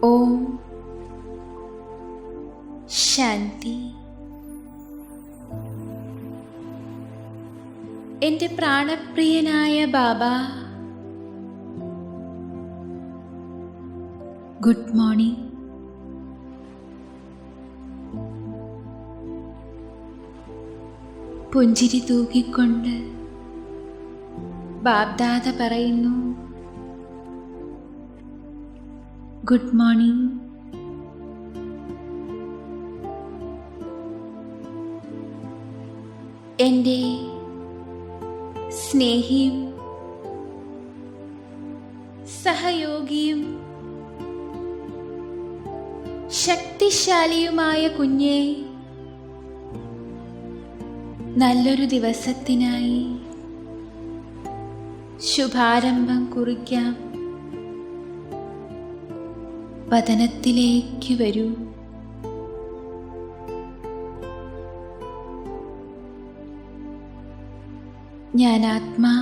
ഓം ശാന്തി. എൻ്റെ പ്രാണപ്രിയനായ ബാബ, good morning. പുഞ്ചിരി തൂക്കിക്കൊണ്ട് ബാബ്ദാദ പറയുന്നു, ഗുഡ് മോർണിംഗ്. എൻ്റെ സ്നേഹിയും സഹയോഗിയും ശക്തിശാലിയുമായ കുഞ്ഞെ, നല്ലൊരു ദിവസത്തിനായി ശുഭാരംഭം കുറിക്കാം. വദനത്തിലേക്ക് വരൂ. ഞാൻ ആത്മാ,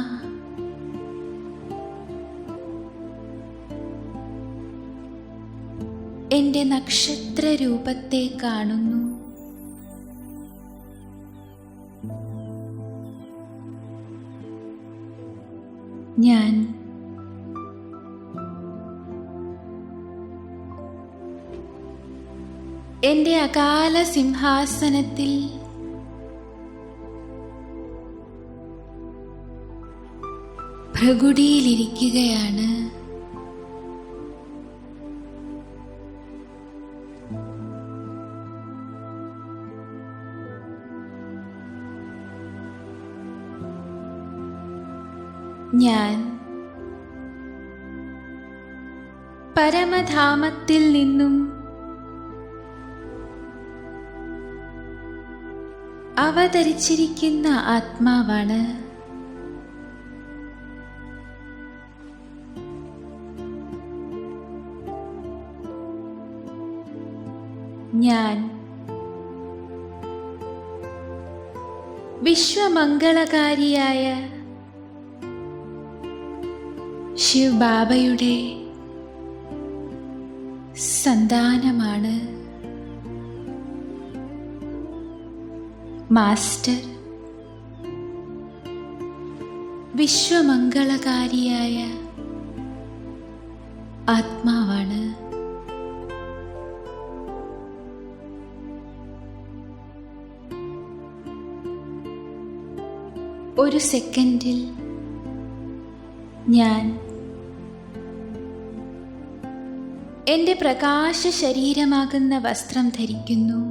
എൻ്റെ നക്ഷത്ര രൂപത്തെ കാണുന്നു. ഞാൻ എൻ്റെ അകാല സിംഹാസനത്തിൽ ഭൃഗുടിയിലിരിക്കുകയാണ്. ഞാൻ പരമധാമത്തിൽ നിന്നും അവതരിച്ചിരിക്കുന്ന ആത്മാവാണ്. ഞാൻ വിശ്വമംഗളകാരിയായ ശിവ് ബാബയുടെ സന്താനമാണ്. മാസ്റ്റർ വിശ്വമംഗളകാരിയായ ആത്മാവാണ്. ഒരു സെക്കൻഡിൽ ഞാൻ എൻ്റെ പ്രകാശ ശരീരമാകുന്ന വസ്ത്രം ധരിക്കുന്നു.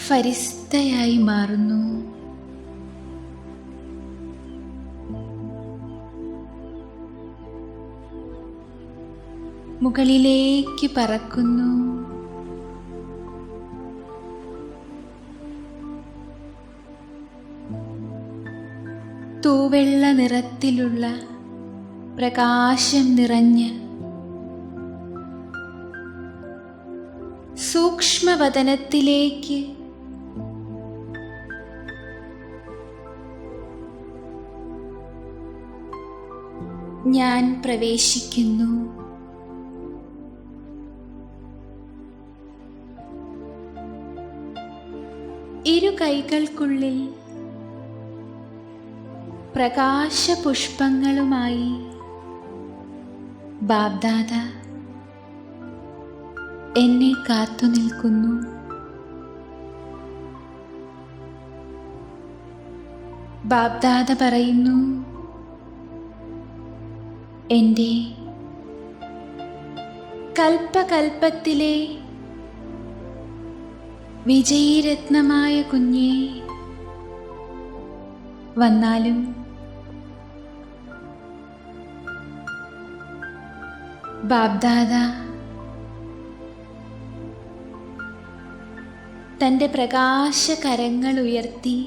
ഫരിസ്തയായി മാറുന്നു. മുകളിലേക്ക് പറക്കുന്നു. തൂവെള്ള നിറത്തിലുള്ള പ്രകാശം നിറഞ്ഞ സൂക്ഷ്മവദനത്തിലേക്ക് ഞാൻ പ്രവേശിക്കുന്നു. ഇരു കൈകൾക്കുള്ളിൽ പ്രകാശപുഷ്പങ്ങളുമായി ബാബ്ദാദ എന്നെ കാത്തുനിൽക്കുന്നു. ബാബ്ദാദ പറയുന്നു, എൻ്റെ കൽപ്പകൽപ്പത്തിലെ വിജയീരത്നമായ കുഞ്ഞെ, വന്നാലും ബാബ്ദാദ തൻ്റെ പ്രകാശകരങ്ങൾ ഉയർത്തി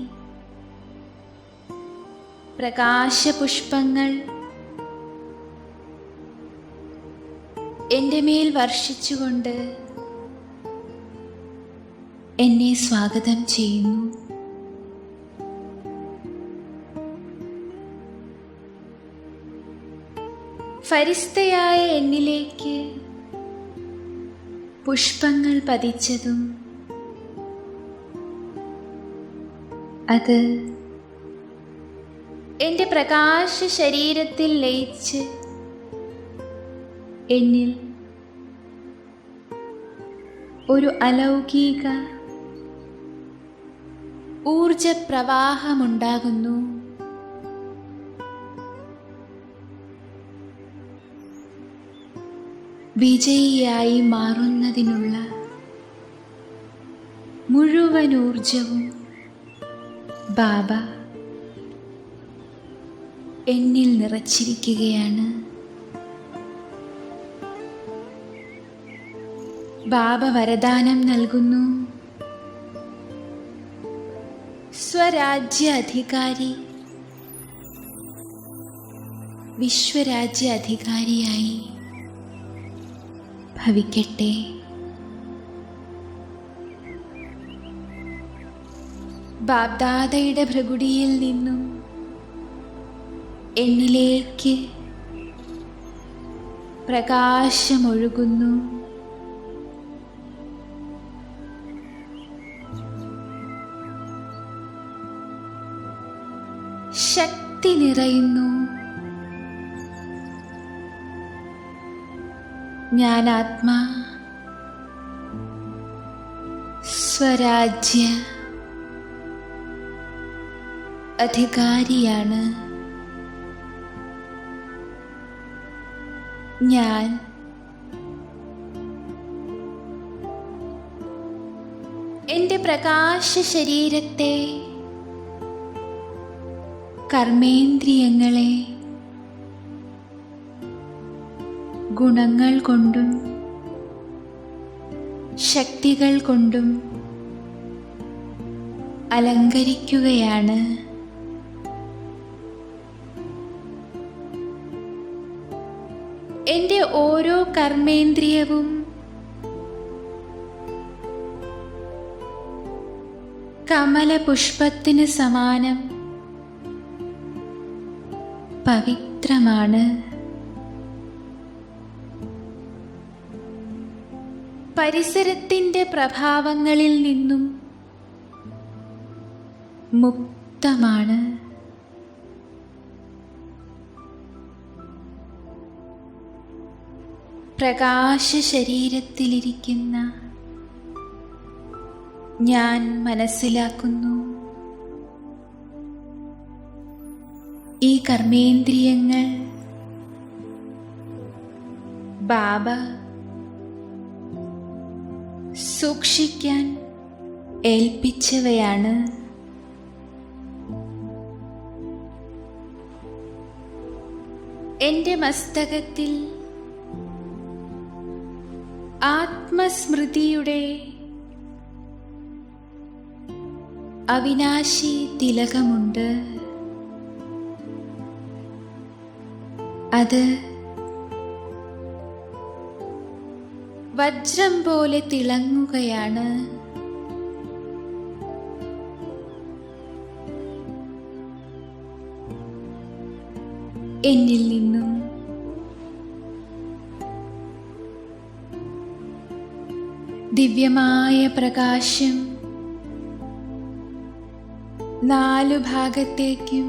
പ്രകാശപുഷ്പങ്ങൾ എൻ്റെ മേൽ വർഷിച്ചുകൊണ്ട് എന്നെ സ്വാഗതം ചെയ്യുന്നു. ഫരിസ്തയായ എന്നിലേക്ക് പുഷ്പങ്ങൾ പതിച്ചതും അത് എൻ്റെ പ്രകാശ ശരീരത്തിൽ ലയിച്ച് എന്നിൽ ഒരു അലൗകിക ഊർജപ്രവാഹമുണ്ടാകുന്നു. വിജയിയായി മാറുന്നതിനുള്ള മുഴുവൻ ഊർജവും ബാബ എന്നിൽ നിറച്ചിരിക്കുകയാണ്. ബാബ വരദാനം നൽകുന്നു. സ്വരാജ്യ അധികാരി വിശ്വരാജ്യ അധികാരിയായി ഭവിക്കട്ടെ. ബാബ്ദാദയുടെ ഭൃഗുടിയിൽ നിന്നും എന്നിലേക്ക് പ്രകാശമൊഴുകുന്നു. ശക്തി നിറയുന്നു. ഞാൻ ആത്മാ സ്വരാജ്യ അധികാരിയാണ്. ഞാൻ എൻ്റെ പ്രകാശ ശരീരത്തെ, കർമ്മേന്ദ്രിയങ്ങളെ ഗുണങ്ങൾ കൊണ്ടും ശക്തികൾ കൊണ്ടും അലങ്കരിക്കുകയാണ്. എൻ്റെ ഓരോ കർമ്മേന്ദ്രിയവും കമലപുഷ്പത്തിന് സമാനം പവിത്രമാണ്. പരിസരത്തിൻ്റെ പ്രഭാവങ്ങളിൽ നിന്നും മുക്തമാണ്. പ്രകാശ ശരീരത്തിലിരിക്കുന്ന ഞാൻ മനസ്സിലാക്കുന്നു, ഈ കർമ്മേന്ദ്രിയങ്ങൾ ബാബ സൂക്ഷിക്കാൻ ഏൽപ്പിച്ചവയാണ്. എൻ്റെ മസ്തകത്തിൽ ആത്മസ്മൃതിയുടെ അവിനാശി തിലകമുണ്ട്. അത് വജ്രം പോലെ തിളങ്ങുകയാണ്. എന്നിൽ നിന്നും ദിവ്യമായ പ്രകാശം നാലു ഭാഗത്തേക്കും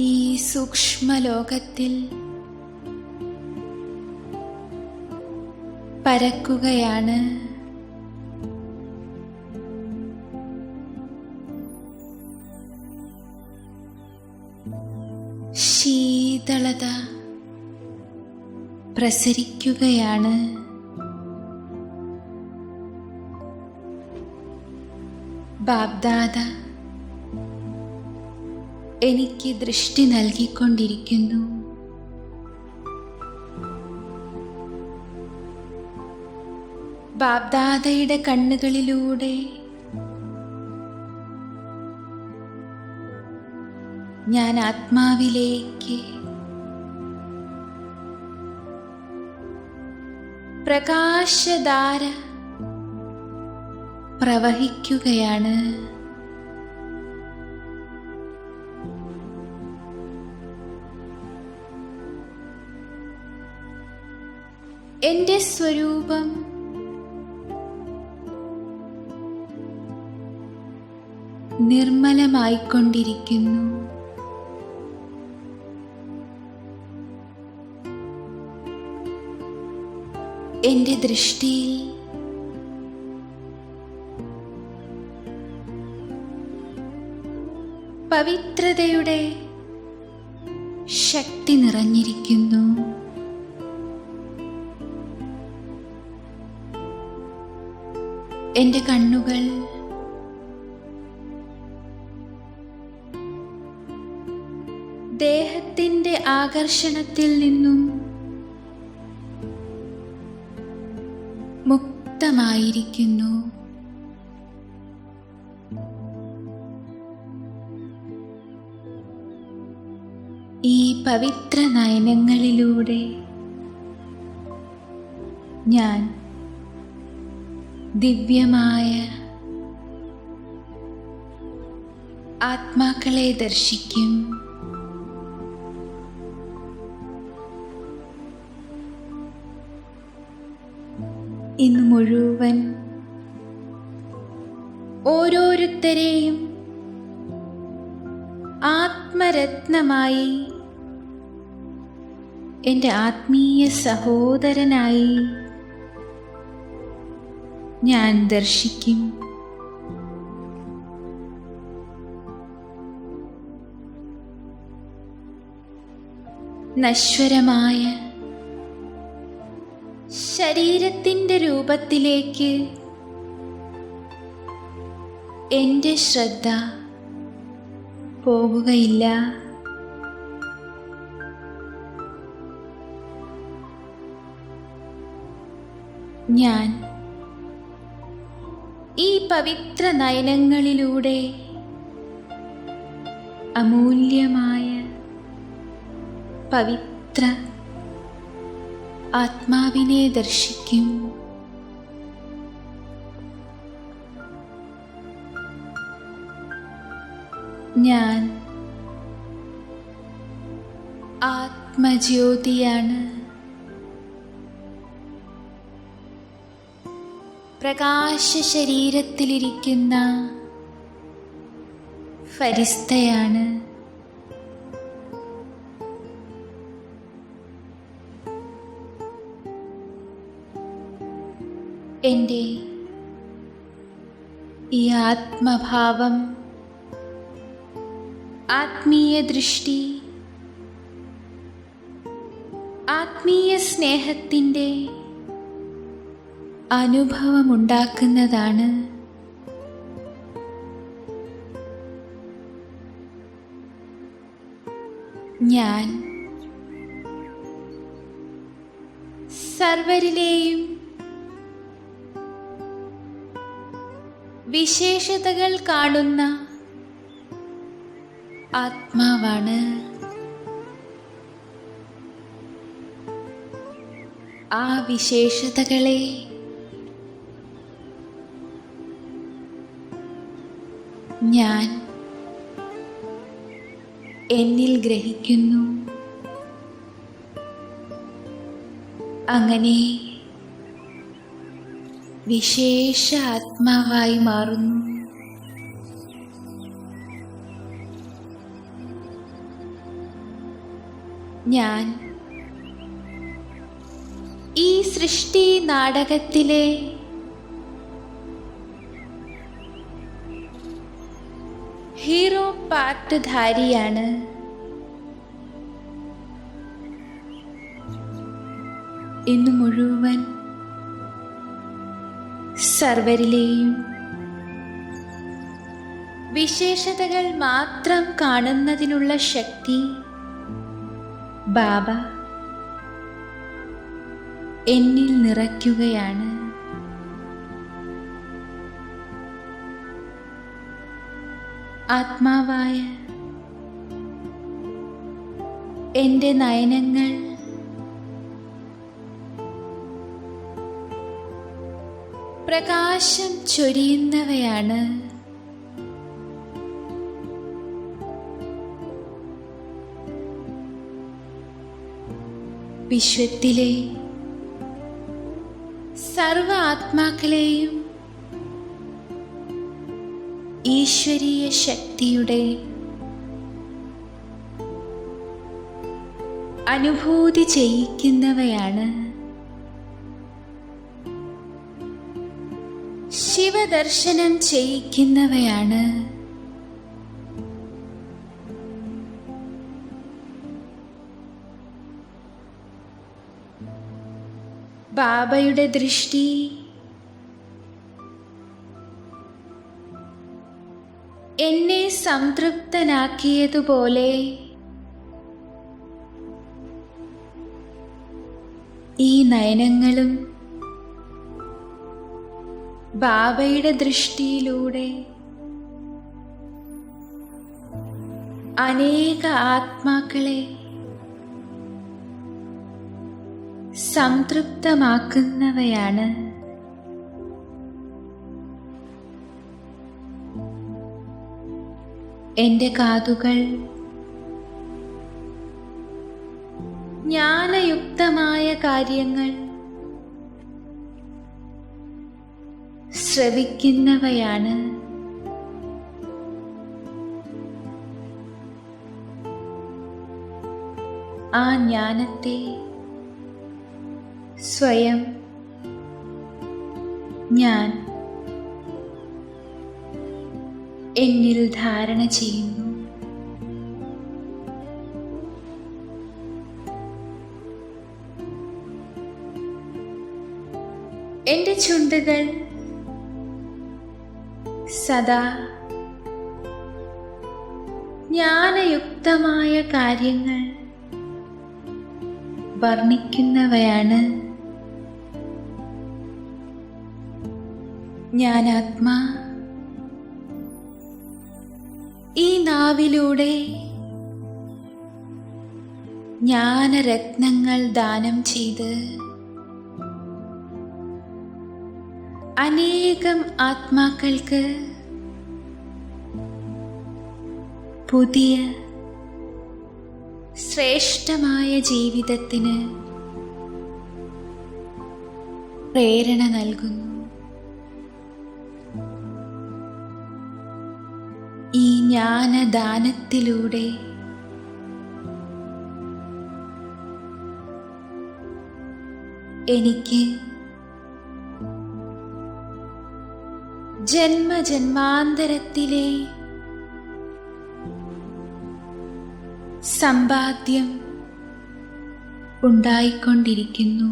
ഈ സൂക്ഷ്മലോകത്തിൽ പരക്കുകയാണ്. ശീതളത പ്രസരിക്കുകയാണ്. ബാബ്ദാദ എനിക്ക് ദൃഷ്ടി നൽകിക്കൊണ്ടിരിക്കുന്നു. ബാബ്ദാദയുടെ കണ്ണുകളിലൂടെ ഞാൻ ആത്മാവിലേക്ക് പ്രകാശധാര പ്രവഹിക്കുകയാണ്. എൻ്റെ സ്വരൂപം നിർമ്മലമായിക്കൊണ്ടിരിക്കുന്നു. എൻ്റെ ദൃഷ്ടിയിൽ പവിത്രതയുടെ ശക്തി നിറഞ്ഞിരിക്കുന്നു. എൻ്റെ കണ്ണുകൾ ദേഹത്തിൻ്റെ ആകർഷണത്തിൽ നിന്നും മുക്തമായിരിക്കുന്നു. ഈ പവിത്ര നയനങ്ങളിലൂടെ ഞാൻ ദിവ്യമായ ആത്മാക്കളെ ദർശിക്കും. ഇന്ന് മുഴുവൻ ഓരോരുത്തരെയും ആത്മരത്നമായി, എൻ്റെ ആത്മീയ സഹോദരനായി ഞാൻ ദർശിക്കും. നശ്വരമായ ശരീരത്തിൻ്റെ രൂപത്തിലേക്ക് എൻ്റെ ശ്രദ്ധ പോകുകയില്ല. ഞാൻ ഈ പവിത്ര നയനങ്ങളിലൂടെ അമൂല്യമായ പവിത്ര ആത്മാവിനെ ദർശിക്കും. ഞാൻ ആത്മജ്യോതിയാണ്. പ്രകാശ ശരീരത്തിലിരിക്കുന്ന ഫരിസ്തയാണ്. എൻ്റെ ഈ ആത്മഭാവം, ആത്മീയ ദൃഷ്ടി, ആത്മീയ സ്നേഹത്തിൻ്റെ അനുഭവമുണ്ടാക്കുന്നതാണ്. ഞാൻ സർവരിലെയും വിശേഷതകൾ കാണുന്ന ആത്മാവാണ്. ആ വിശേഷതകളെ ഞാൻ എന്നിൽ ഗ്രഹിക്കുന്നു. അങ്ങനെ വിശേഷ ആത്മാവായി മാറുന്നു. ഞാൻ ഈ സൃഷ്ടി നാടകത്തിലെ ഹീറോ പാട്ടുധാരിയാണ്. ഇന്ന് മുഴുവൻ സർവരിലെയും വിശേഷതകൾ മാത്രം കാണുന്നതിനുള്ള ശക്തി ബാബ എന്നിൽ നിറയ്ക്കുകയാണ്. ആത്മാവായ എൻ്റെ നയനങ്ങൾ പ്രകാശം ചൊരിയുന്നവയാണ്. വിശ്വത്തിലെ സർവ ആത്മാക്കളെയും ഈശ്വരീയ ശക്തിയുടെ അനുഭൂതി ചെയ്യിക്കുന്നവയാണ്. ശിവദർശനം ചെയ്യിക്കുന്നവയാണ്. ബാബയുടെ ദൃഷ്ടി എന്നെ സംതൃപ്തനാക്കിയതുപോലെ ഈ നയനങ്ങളും ബാബയുടെ ദൃഷ്ടിയിലൂടെ അനേക ആത്മാക്കളെ സംതൃപ്തമാക്കുന്നവയാണ്. എൻ്റെ കാതുകൾ ജ്ഞാനയുക്തമായ കാര്യങ്ങൾ ശ്രവിക്കുന്നവയാണ്. ആ ജ്ഞാനത്തെ സ്വയം ഞാൻ എന്നിൽ ധാരണ ചെയ്യുന്നു. എൻ്റെ ചുണ്ടുകൾ സദാ ജ്ഞാനയുക്തമായ കാര്യങ്ങൾ വർണ്ണിക്കുന്നവയാണ്. ജ്ഞാനാത്മാ ഈ നാവിലൂടെ ജ്ഞാനരത്നങ്ങൾ ദാനം ചെയ്ത് അനേകം ആത്മാക്കൾക്ക് പുതിയ ശ്രേഷ്ഠമായ ജീവിതത്തിന് പ്രേരണ നൽകുന്നു. ഈ ജ്ഞാനദാനത്തിലൂടെ എനിക്ക് ജന്മജന്മാന്തരത്തിലെ സമ്പാദ്യം ഉണ്ടായിക്കൊണ്ടിരിക്കുന്നു.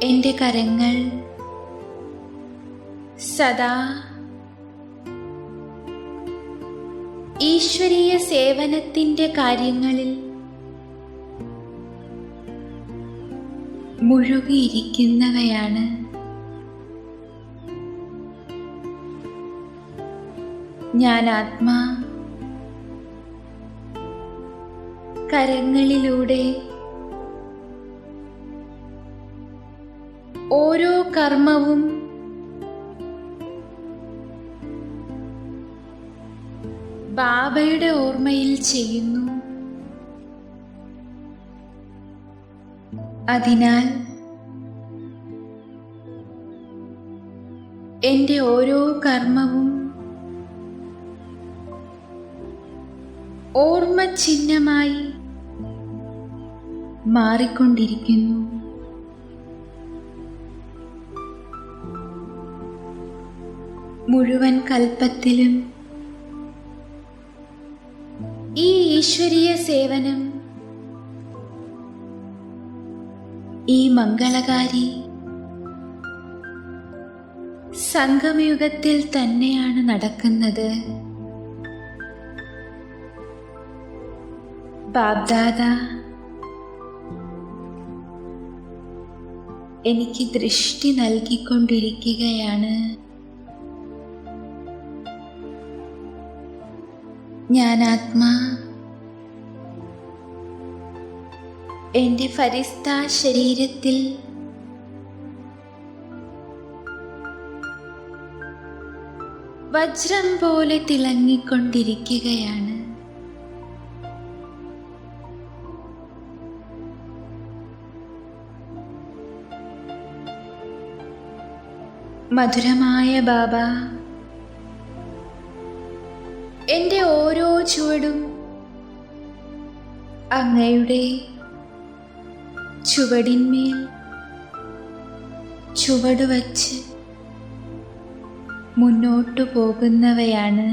എൻ്റെ കരങ്ങൾ സദാ ഈശ്വരീയ സേവനത്തിൻ്റെ കാര്യങ്ങളിൽ മുഴുകിയിരിക്കുന്നവയാണ്. ജ്ഞാനാത്മാ കരങ്ങളിലൂടെ ഓരോ കർമ്മവും ബാബയുടെ ഓർമ്മയിൽ ചെയ്യുന്നു. അതിനാൽ എൻ്റെ ഓരോ കർമ്മവും ഓർമ്മചിഹ്നമായി മാറിക്കൊണ്ടിരിക്കുന്നു. മുഴുവൻ കൽപ്പത്തിലും ഈ ഈശ്വരീയ സേവനം ഈ മംഗളകാരി സംഗമയുഗത്തിൽ തന്നെയാണ് നടക്കുന്നത്. ബാബ്ദാദ എനിക്ക് ദൃഷ്ടി നൽകിക്കൊണ്ടിരിക്കുകയാണ്. ജ്ഞാനാത്മാ എൻ്റെ ഫരിസ്താ ശരീരത്തിൽ വജ്രം പോലെ തിളങ്ങിക്കൊണ്ടിരിക്കുകയാണ്. മധുരമായ ബാബ, എൻ്റെ ഓരോ ചുവടും അങ്ങയുടെ ചുവടിന്മേൽ ചുവടുവച്ച് മുന്നോട്ടു പോകുന്നവയാണ്.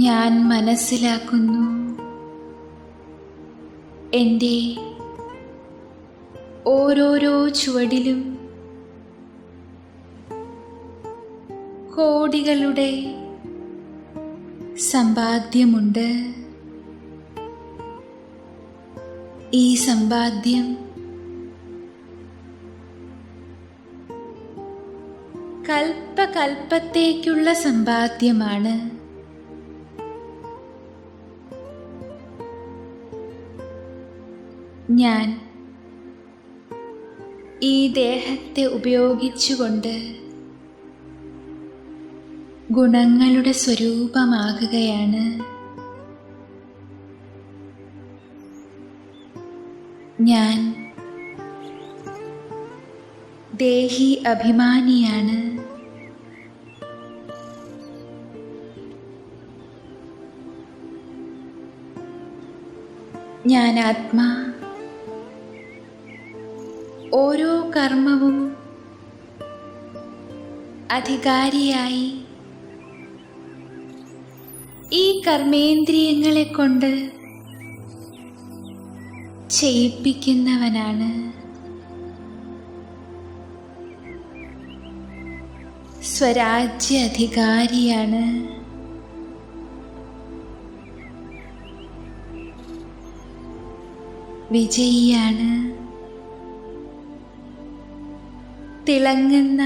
ഞാൻ മനസ്സിലാക്കുന്നു, എൻ്റെ ഓരോരോ ചുവടിലും കോടികളുടെ സമ്പാദ്യമുണ്ട്. ഈ സമ്പാദ്യം കൽപ്പകൽപ്പത്തേക്കുള്ള സമ്പാദ്യമാണ്. ഞാൻ ഈ ദേഹത്തെ ഉപയോഗിച്ചുകൊണ്ട് ഗുണങ്ങളുടെ സ്വരൂപമാകുകയാണ്. ഞാൻ ദേഹി അഭിമാനിയാണ്. ഞാൻ ആത്മാ. ഓരോ കർമ്മവും അധികാരിയായി ഈ കർമ്മേന്ദ്രിയങ്ങളെ കൊണ്ട് ചെയ്യിപ്പിക്കുന്നവനാണ്. സ്വരാജ്യ അധികാരിയാണ്. വിജയിയാണ്. തിളങ്ങുന്ന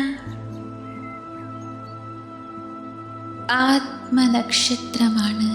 ആത്മനക്ഷത്രമാണ്.